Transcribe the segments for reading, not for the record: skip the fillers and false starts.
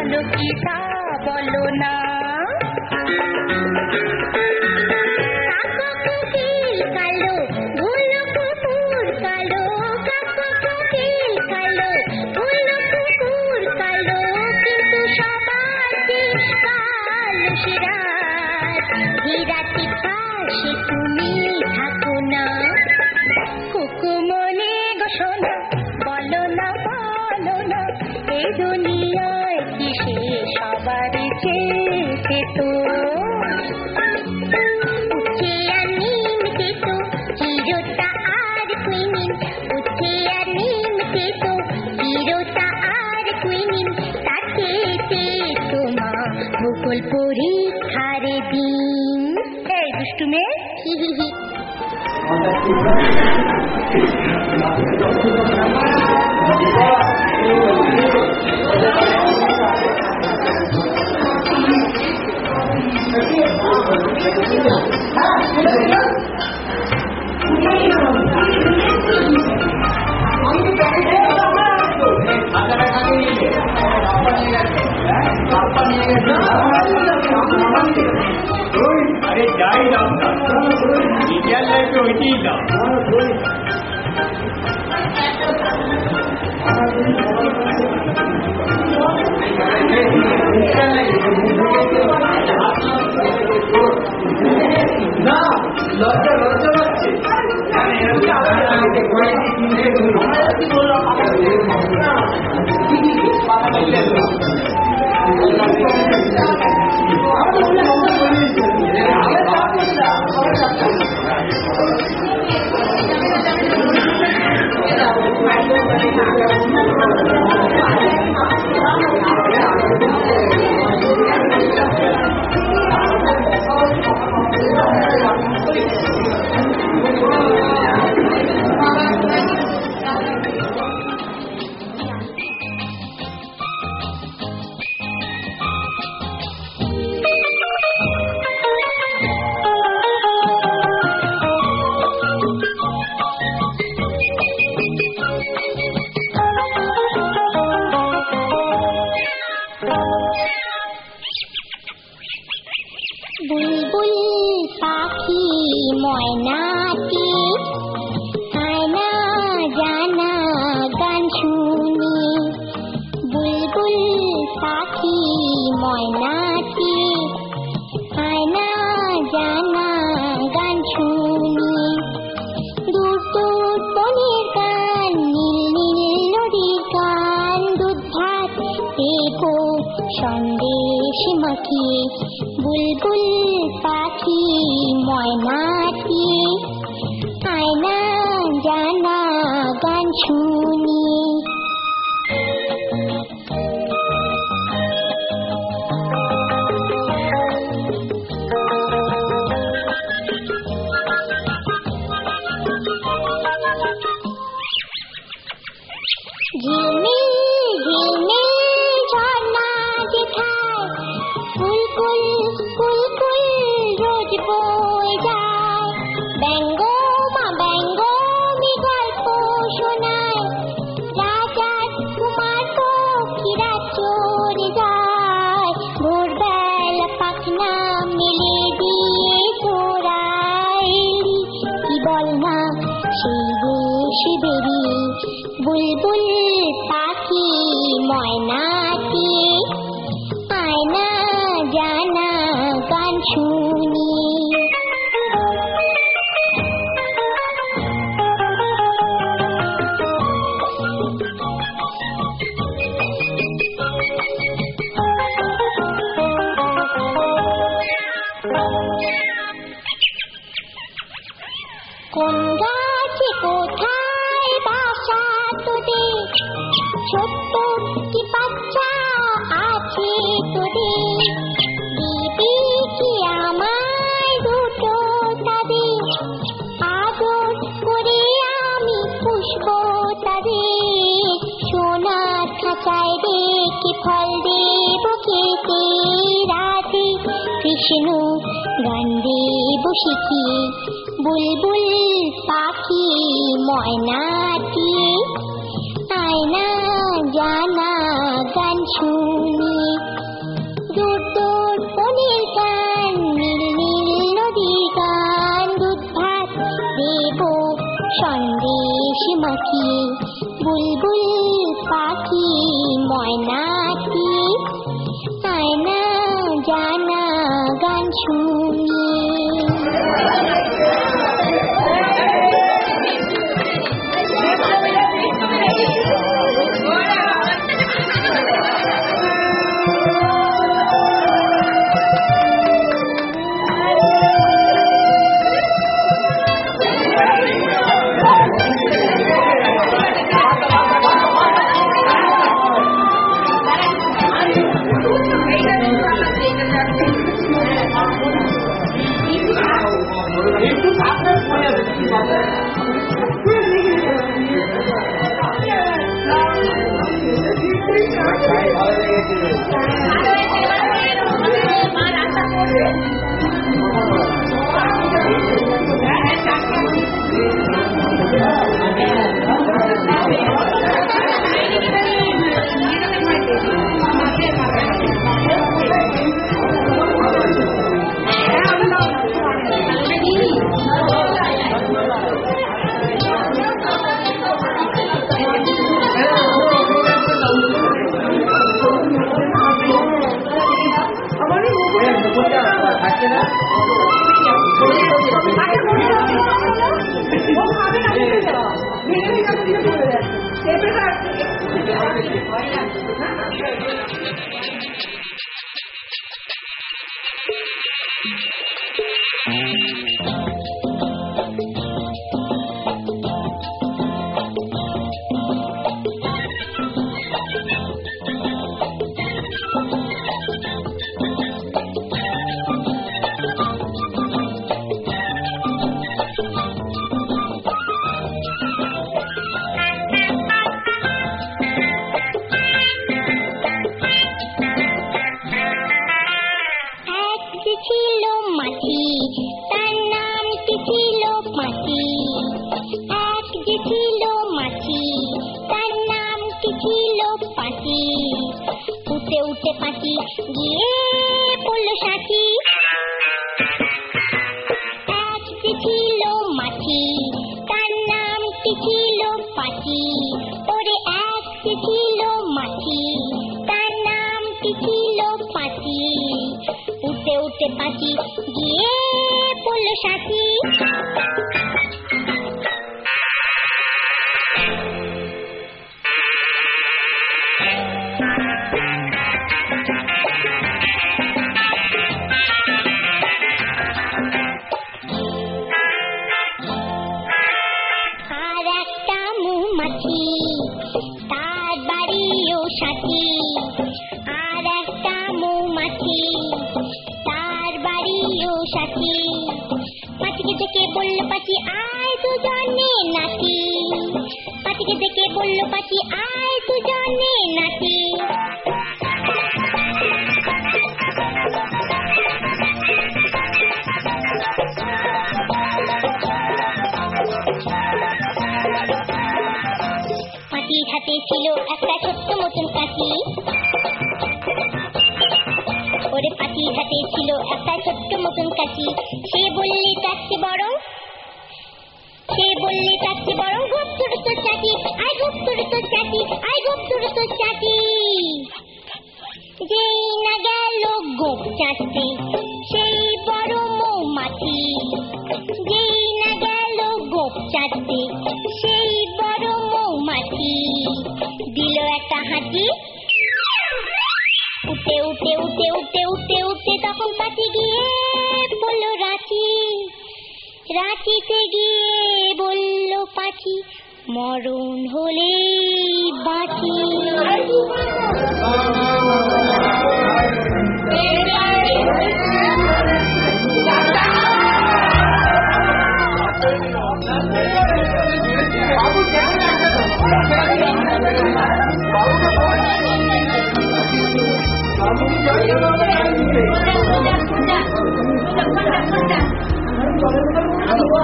ভালো কি তা বলো না। কালো ভুলো কুকুর কালো, কালো ভুলো কুকুর কালো, কিন্তু সবার দেশ কালো সিরাত, হীরাটি পাশে তুমি থাকো না। কুকুমনে গো সোনা বলো না এই দুনিয়ায় কিসে সবারই চেয়ে তো উঠে আর নিমতে তো চিরতা আর কুইনিন, উঠে আর নিমতে তো চিরতা আর কুইনিন, তাতে তোমা ভূগোল পরীক্ষার দিন। এই দুষ্টু মেয়ে अरे जाई जाओ विद्यालय होती जाओ না লজ্জা লজ্জা হচ্ছে বুলবুল পাখি ময়নাটি আয়না জানা গান শুনি, বুলবুল পাখি ময়নাটি আয়না জানা গান শুনি, দূর দূর বনের গান নীল নীল নদীর গান, দুধ ভাত দেবো সন্দেশ মাখিয়ে, বুলবুল পাখি ময়নাটি আয়না জানা গান শুনি। ঝিলমিল ঝিলমিল ঝর্ণা দেখায়, কুলকুল কুলকুল রোজ বয়ে যায়, ব্যঙ্গ মা ব্যঙ্গ মি গল্প শোনায়, রাজার কুমার পক্ষীরা চড়ে যায়, ভোরবেলা পাখনা মেলে দিয়ে চোরাইলি, কি বল না সেই দেশে বেরিয়ে, বুলবুল পাখি ময়নাটি আয়না জানা গান শুনি। কোন গাছে কোথায় বাসা তোদের, ছোট্ট কি বাচ্চা আছে তোদের, দিবি কি আমায় দুটো তাদের, আদর করে আমি পুষব তাদের, সোনা খাঁচায় রেখে ফল দেব খেতে, রাধে কৃষ্ণ গান দেব শিখিয়ে, বুলবুল পাখি ময়নাটি আয়না জানা গান শুনি।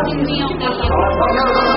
Ini